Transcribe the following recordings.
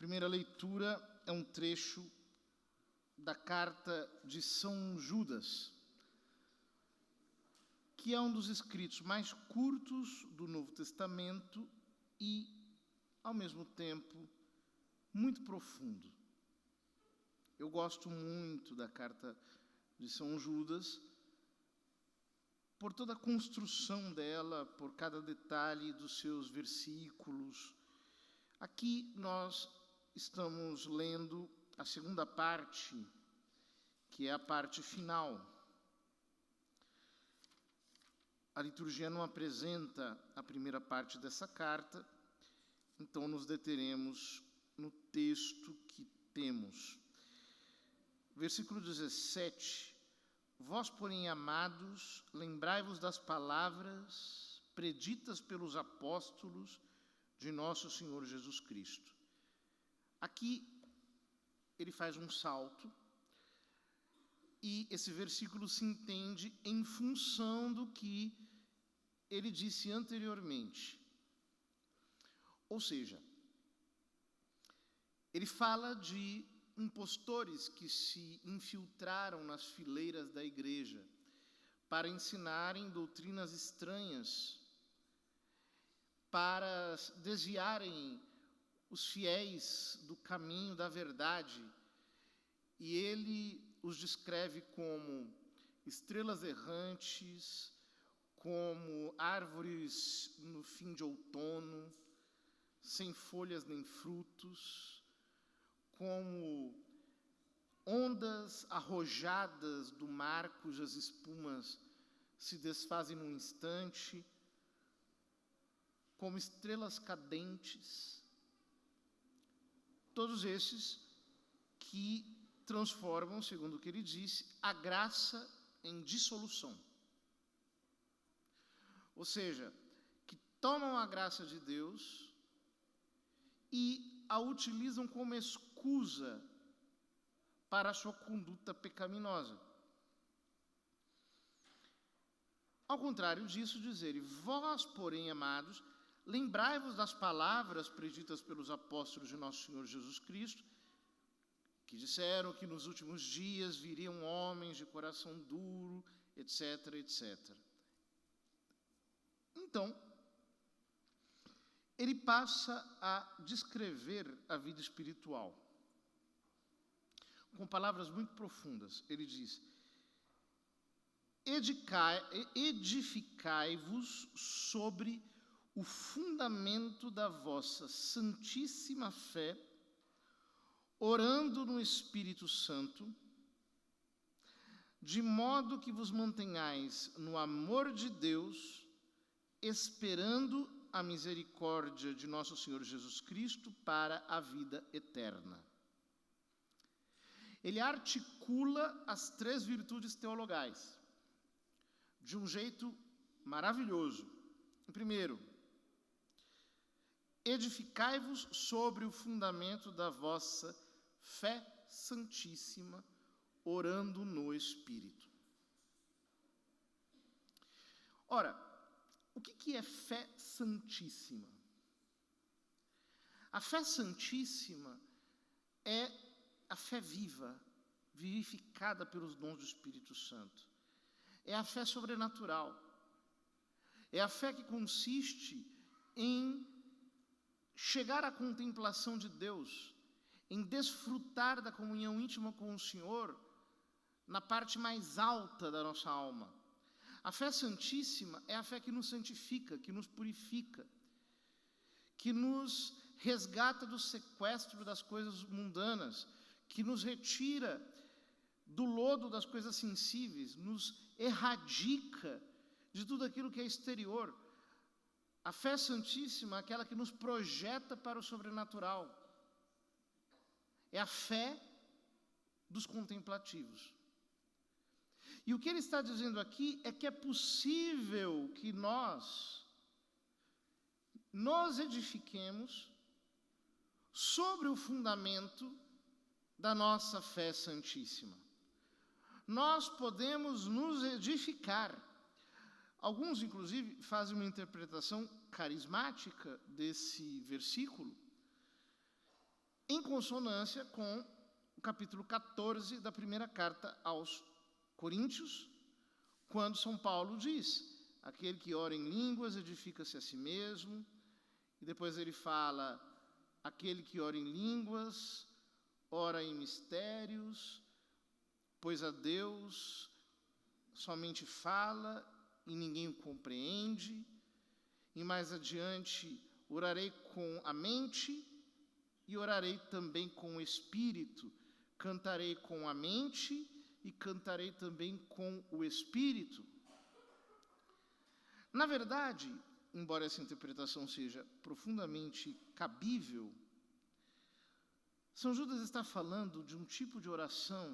primeira leitura é um trecho da carta de São Judas, que é um dos escritos mais curtos do Novo Testamento e, ao mesmo tempo, muito profundo. Eu gosto muito da carta de São Judas, por toda a construção dela, por cada detalhe dos seus versículos. Aqui nós estamos lendo a segunda parte, que é a parte final. A liturgia não apresenta a primeira parte dessa carta, então nos deteremos no texto que temos. Versículo 17. Vós, porém, amados, lembrai-vos das palavras preditas pelos apóstolos de nosso Senhor Jesus Cristo. Aqui ele faz um salto e esse versículo se entende em função do que ele disse anteriormente. Ou seja, ele fala de impostores que se infiltraram nas fileiras da igreja para ensinarem doutrinas estranhas, para desviarem os fiéis do caminho da verdade. E ele os descreve como estrelas errantes, como árvores no fim de outono, sem folhas nem frutos, como ondas arrojadas do mar cujas espumas se desfazem num instante, como estrelas cadentes. Todos esses que transformam, segundo o que ele disse, a graça em dissolução. Ou seja, que tomam a graça de Deus e a utilizam como escusa para a sua conduta pecaminosa. Ao contrário disso, dizer: vós, porém, amados, lembrai-vos das palavras preditas pelos apóstolos de nosso Senhor Jesus Cristo, que disseram que nos últimos dias viriam homens de coração duro, etc, etc. Então, ele passa a descrever a vida espiritual com palavras muito profundas. Ele diz: edificai-vos sobre o fundamento da vossa santíssima fé, orando no Espírito Santo, de modo que vos mantenhais no amor de Deus, esperando a misericórdia de nosso Senhor Jesus Cristo para a vida eterna. Ele articula as três virtudes teologais de um jeito maravilhoso. Primeiro, edificai-vos sobre o fundamento da vossa fé santíssima, orando no Espírito. Ora, o que é fé santíssima? A fé santíssima é a fé viva, vivificada pelos dons do Espírito Santo. É a fé sobrenatural. É a fé que consiste em chegar à contemplação de Deus, em desfrutar da comunhão íntima com o Senhor na parte mais alta da nossa alma. A fé santíssima é a fé que nos santifica, que nos purifica, que nos resgata do sequestro das coisas mundanas, que nos retira do lodo das coisas sensíveis, nos erradica de tudo aquilo que é exterior. A fé santíssima é aquela que nos projeta para o sobrenatural. É a fé dos contemplativos. E o que ele está dizendo aqui é que é possível que nós nos edifiquemos sobre o fundamento da nossa fé santíssima. Nós podemos nos edificar. Alguns, inclusive, fazem uma interpretação carismática desse versículo, em consonância com o capítulo 14 da primeira carta aos Coríntios, quando São Paulo diz: aquele que ora em línguas edifica-se a si mesmo. E depois ele fala: aquele que ora em línguas, ora em mistérios, pois a Deus somente fala e ninguém o compreende. E mais adiante, orarei com a mente e orarei também com o espírito. Cantarei com a mente e cantarei também com o espírito. Na verdade, embora essa interpretação seja profundamente cabível, São Judas está falando de um tipo de oração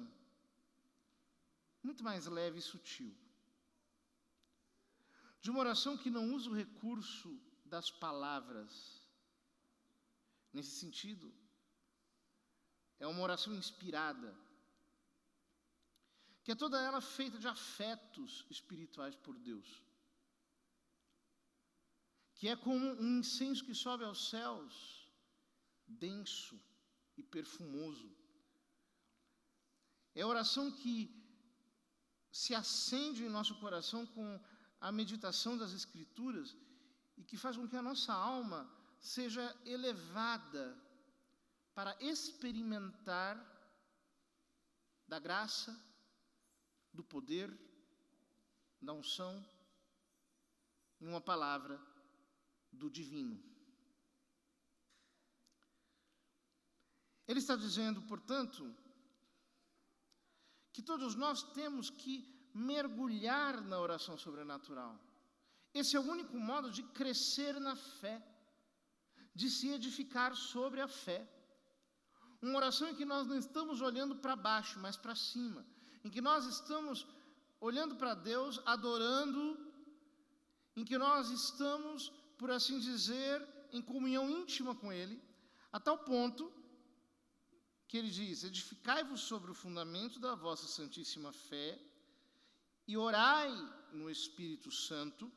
muito mais leve e sutil. De uma oração que não usa o recurso das palavras. Nesse sentido, é uma oração inspirada, que é toda ela feita de afetos espirituais por Deus, que é como um incenso que sobe aos céus, denso e perfumoso. É a oração que se acende em nosso coração com a meditação das Escrituras e que faz com que a nossa alma seja elevada para experimentar da graça, do poder, da unção, em uma palavra, do divino. Ele está dizendo, portanto, que todos nós temos que mergulhar na oração sobrenatural. Esse é o único modo de crescer na fé, de se edificar sobre a fé. Uma oração em que nós não estamos olhando para baixo, mas para cima. Em que nós estamos olhando para Deus, adorando, em que nós estamos, por assim dizer, em comunhão íntima com Ele, a tal ponto que ele diz: edificai-vos sobre o fundamento da vossa santíssima fé e orai no Espírito Santo,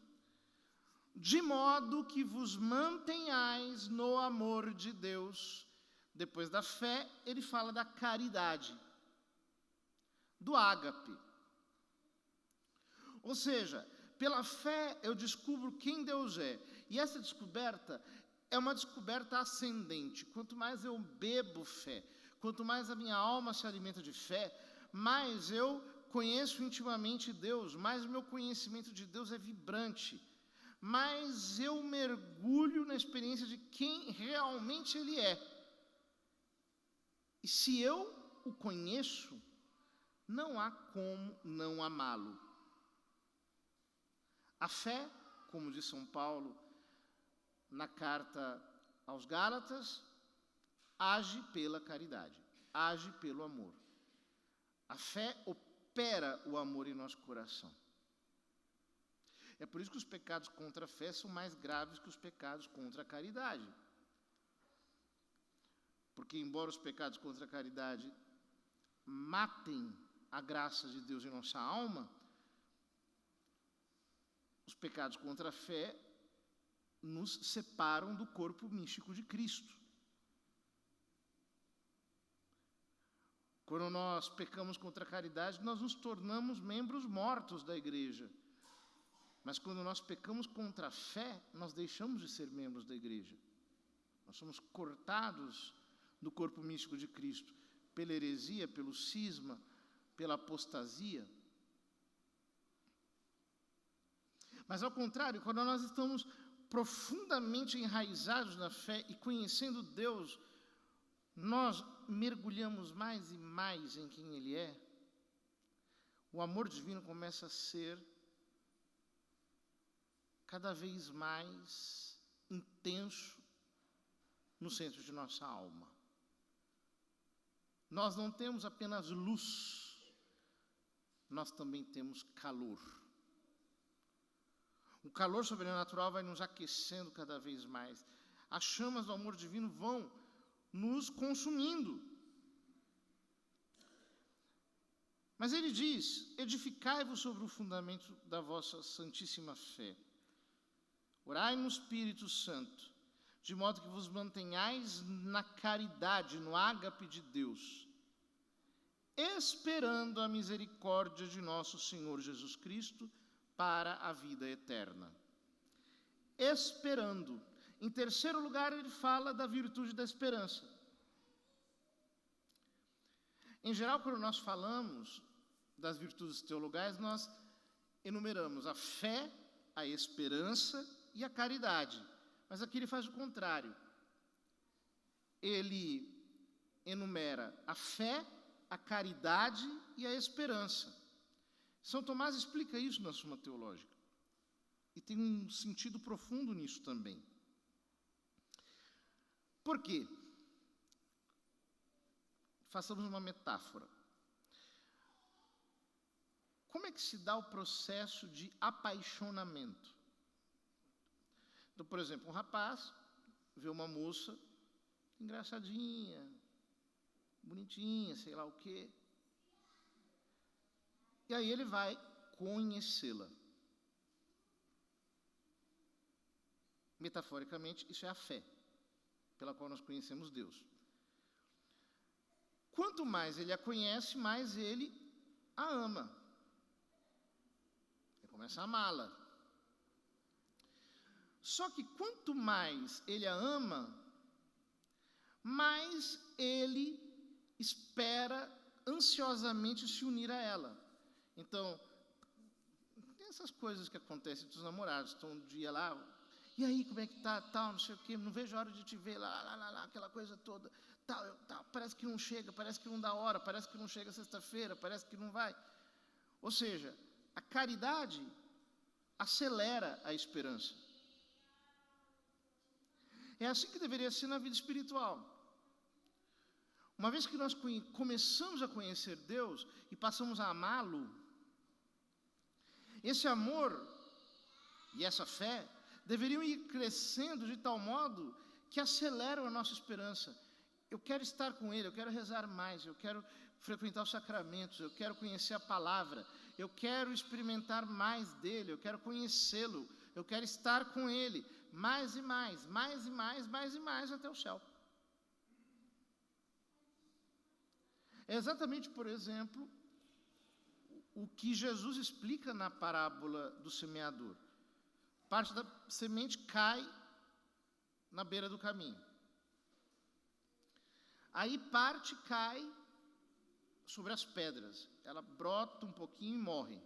de modo que vos mantenhais no amor de Deus. Depois da fé, ele fala da caridade, do ágape. Ou seja, pela fé eu descubro quem Deus é. E essa descoberta é uma descoberta ascendente. Quanto mais eu bebo fé, quanto mais a minha alma se alimenta de fé, mais eu conheço intimamente Deus, mais o meu conhecimento de Deus é vibrante, mais eu mergulho na experiência de quem realmente Ele é. E se eu o conheço, não há como não amá-lo. A fé, como diz São Paulo na carta aos Gálatas, age pela caridade, age pelo amor. A fé opera o amor em nosso coração. É por isso que os pecados contra a fé são mais graves que os pecados contra a caridade. Porque, embora os pecados contra a caridade matem a graça de Deus em nossa alma, os pecados contra a fé nos separam do corpo místico de Cristo. Quando nós pecamos contra a caridade, nós nos tornamos membros mortos da igreja. Mas quando nós pecamos contra a fé, nós deixamos de ser membros da igreja. Nós somos cortados do corpo místico de Cristo, pela heresia, pelo cisma, pela apostasia. Mas ao contrário, quando nós estamos profundamente enraizados na fé e conhecendo Deus, nós mergulhamos mais e mais em quem Ele é. O amor divino começa a ser cada vez mais intenso no centro de nossa alma. Nós não temos apenas luz, nós também temos calor. O calor sobrenatural vai nos aquecendo cada vez mais. As chamas do amor divino vão nos consumindo. Mas ele diz: edificai-vos sobre o fundamento da vossa santíssima fé. Orai no Espírito Santo. de modo que vos mantenhais na caridade, no ágape de Deus, esperando a misericórdia de nosso Senhor Jesus Cristo para a vida eterna. Esperando. Em terceiro lugar, ele fala da virtude da esperança. Em geral, quando nós falamos das virtudes teologais, nós enumeramos a fé, a esperança e a caridade. Mas aqui ele faz o contrário. Ele enumera a fé, a caridade e a esperança. São Tomás explica isso na Suma Teológica. E tem um sentido profundo nisso também. Por quê? Façamos uma metáfora. Como é que se dá o processo de apaixonamento? Então, por exemplo, um rapaz vê uma moça engraçadinha, bonitinha, sei lá o quê. E aí ele vai conhecê-la. Metaforicamente, isso é a fé, pela qual nós conhecemos Deus. Quanto mais ele a conhece, mais ele a ama. Ele começa a amá-la. Só que quanto mais ele a ama, mais ele espera ansiosamente se unir a ela. Então, tem essas coisas que acontecem entre os namorados. Estão um dia lá, e aí, como é que tá, tal, não sei o quê, não vejo a hora de te ver, lá, aquela coisa toda, tal, parece que não chega, parece que não dá hora, parece que não chega sexta-feira, parece que não vai. Ou seja, a caridade acelera a esperança. É assim que deveria ser na vida espiritual. Uma vez que nós começamos a conhecer Deus e passamos a amá-lo, esse amor e essa fé deveriam ir crescendo de tal modo que aceleram a nossa esperança. Eu quero estar com Ele, eu quero rezar mais, eu quero frequentar os sacramentos, eu quero conhecer a palavra, eu quero experimentar mais dEle, eu quero conhecê-lo, eu quero estar com Ele, mais e mais, mais e mais, mais e mais até o céu. É exatamente, por exemplo, o que Jesus explica na parábola do semeador. Parte da semente cai na beira do caminho. Aí parte cai sobre as pedras. Ela brota um pouquinho e morre.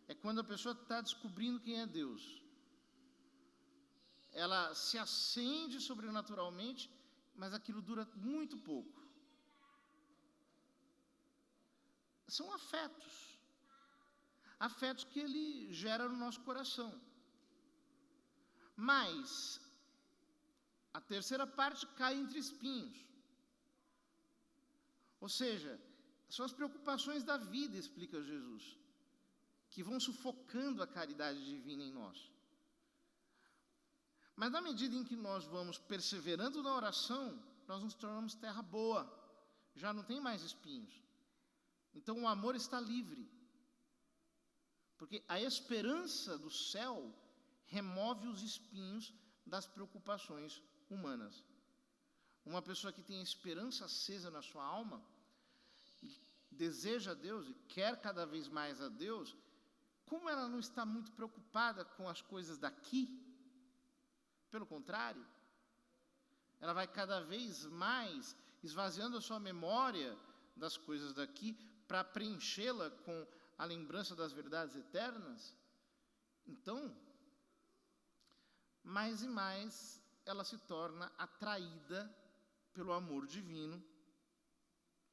É quando a pessoa está descobrindo quem é Deus. Ela se acende sobrenaturalmente, mas aquilo dura muito pouco. São afetos. Afetos que ele gera no nosso coração. Mas a terceira parte cai entre espinhos. Ou seja, são as preocupações da vida, explica Jesus, que vão sufocando a caridade divina em nós. Mas na medida em que nós vamos perseverando na oração, nós nos tornamos terra boa. Já não tem mais espinhos. Então o amor está livre. Porque a esperança do céu remove os espinhos das preocupações humanas. Uma pessoa que tem esperança acesa na sua alma, e deseja a Deus e quer cada vez mais a Deus, como ela não está muito preocupada com as coisas daqui, pelo contrário, ela vai cada vez mais esvaziando a sua memória das coisas daqui para preenchê-la com a lembrança das verdades eternas. Então, mais e mais ela se torna atraída pelo amor divino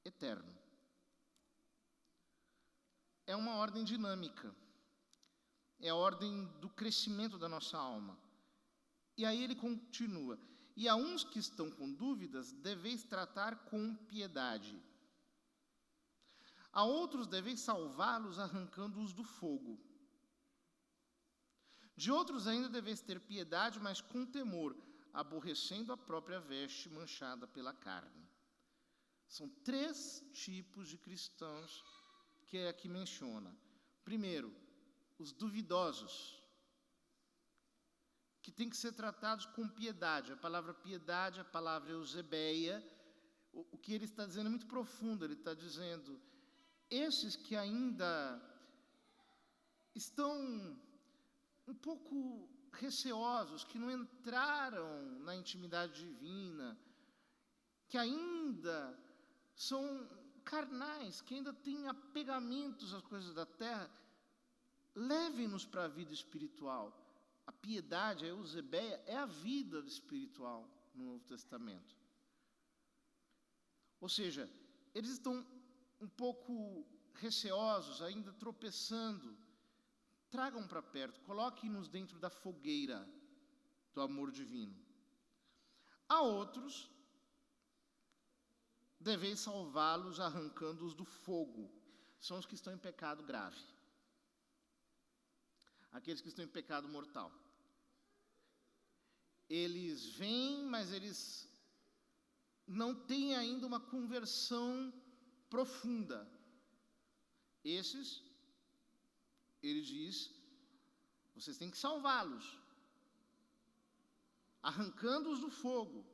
eterno. É uma ordem dinâmica. É a ordem do crescimento da nossa alma. E aí ele continua: e a uns que estão com dúvidas, deveis tratar com piedade. A outros deveis salvá-los, arrancando-os do fogo. De outros ainda deveis ter piedade, mas com temor, aborrecendo a própria veste manchada pela carne. São 3 tipos de cristãos que aqui menciona. Primeiro, os duvidosos, que têm que ser tratados com piedade. A palavra piedade, a palavra eusebeia, o que ele está dizendo é muito profundo. Ele está dizendo, esses que ainda estão um pouco receosos, que não entraram na intimidade divina, que ainda são carnais, que ainda têm apegamentos às coisas da terra, levem-nos para a vida espiritual. A piedade, a eusebeia, é a vida espiritual no Novo Testamento. Ou seja, eles estão um pouco receosos, ainda tropeçando. Tragam para perto, coloquem-nos dentro da fogueira do amor divino. A outros, deveis salvá-los arrancando-os do fogo. São os que estão em pecado grave. Aqueles que estão em pecado mortal. Eles vêm, mas eles não têm ainda uma conversão profunda. Esses, ele diz, vocês têm que salvá-los, arrancando-os do fogo,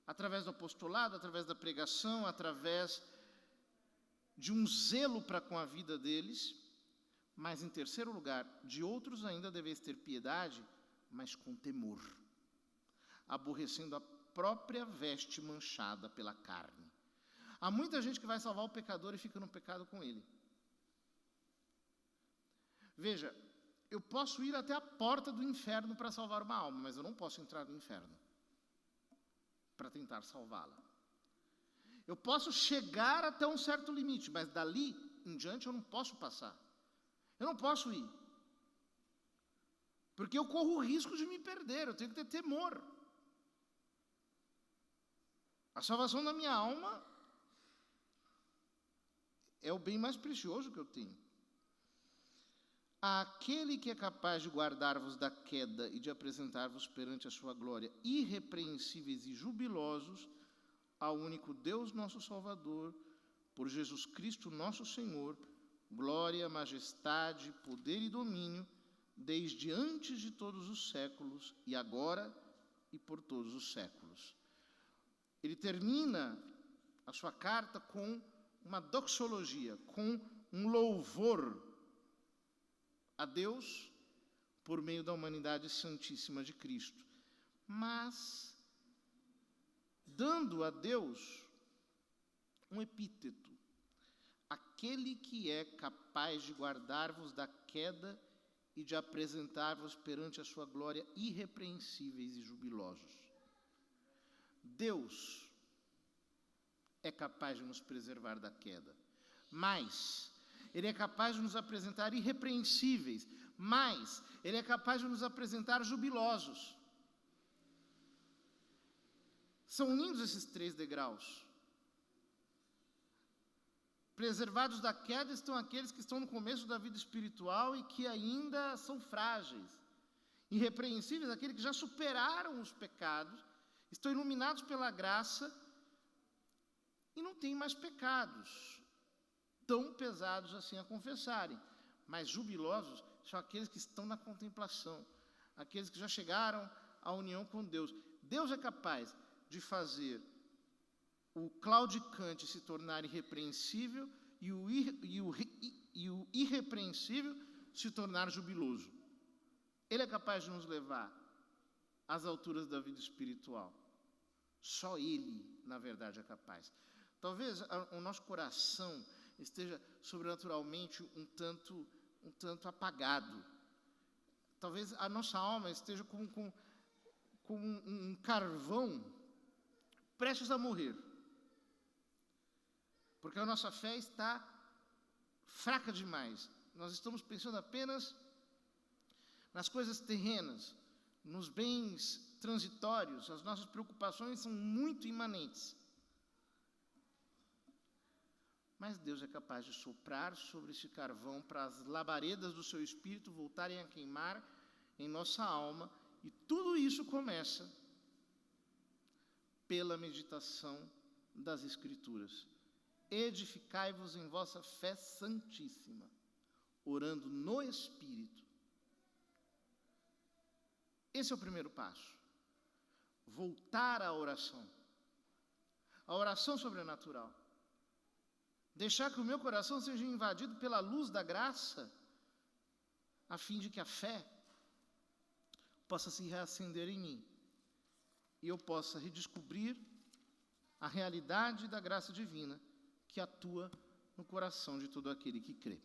através do apostolado, através da pregação, através de um zelo para com a vida deles. Mas, em terceiro lugar, de outros ainda deveis ter piedade, mas com temor, aborrecendo a própria veste manchada pela carne. Há muita gente que vai salvar o pecador e fica no pecado com ele. Veja, eu posso ir até a porta do inferno para salvar uma alma, mas eu não posso entrar no inferno para tentar salvá-la. Eu posso chegar até um certo limite, mas dali em diante eu não posso passar. Eu não posso ir. Porque eu corro o risco de me perder, eu tenho que ter temor. A salvação da minha alma é o bem mais precioso que eu tenho. Aquele que é capaz de guardar-vos da queda e de apresentar-vos perante a sua glória, irrepreensíveis e jubilosos, ao único Deus nosso Salvador, por Jesus Cristo nosso Senhor, glória, majestade, poder e domínio, desde antes de todos os séculos, e agora e por todos os séculos. Ele termina a sua carta com uma doxologia, com um louvor a Deus por meio da humanidade santíssima de Cristo. Mas, dando a Deus um epíteto, aquele que é capaz de guardar-vos da queda e de apresentar-vos perante a sua glória irrepreensíveis e jubilosos. Deus é capaz de nos preservar da queda, mas Ele é capaz de nos apresentar irrepreensíveis, mas Ele é capaz de nos apresentar jubilosos. São lindos esses 3 degraus. Preservados da queda estão aqueles que estão no começo da vida espiritual e que ainda são frágeis. Irrepreensíveis, aqueles que já superaram os pecados, estão iluminados pela graça e não têm mais pecados tão pesados assim a confessarem. Mas jubilosos são aqueles que estão na contemplação, aqueles que já chegaram à união com Deus. Deus é capaz de fazer o claudicante se tornar irrepreensível e o irrepreensível se tornar jubiloso. Ele é capaz de nos levar às alturas da vida espiritual. Só Ele, na verdade, é capaz. Talvez o nosso coração esteja sobrenaturalmente um tanto apagado. Talvez a nossa alma esteja como um carvão prestes a morrer. Porque a nossa fé está fraca demais. Nós estamos pensando apenas nas coisas terrenas, nos bens transitórios. As nossas preocupações são muito imanentes. Mas Deus é capaz de soprar sobre esse carvão para as labaredas do seu espírito voltarem a queimar em nossa alma. E tudo isso começa pela meditação das Escrituras. Edificai-vos em vossa fé santíssima, orando no Espírito. Esse é o primeiro passo. Voltar à oração. A oração sobrenatural. Deixar que o meu coração seja invadido pela luz da graça, a fim de que a fé possa se reacender em mim e eu possa redescobrir a realidade da graça divina que atua no coração de todo aquele que crê.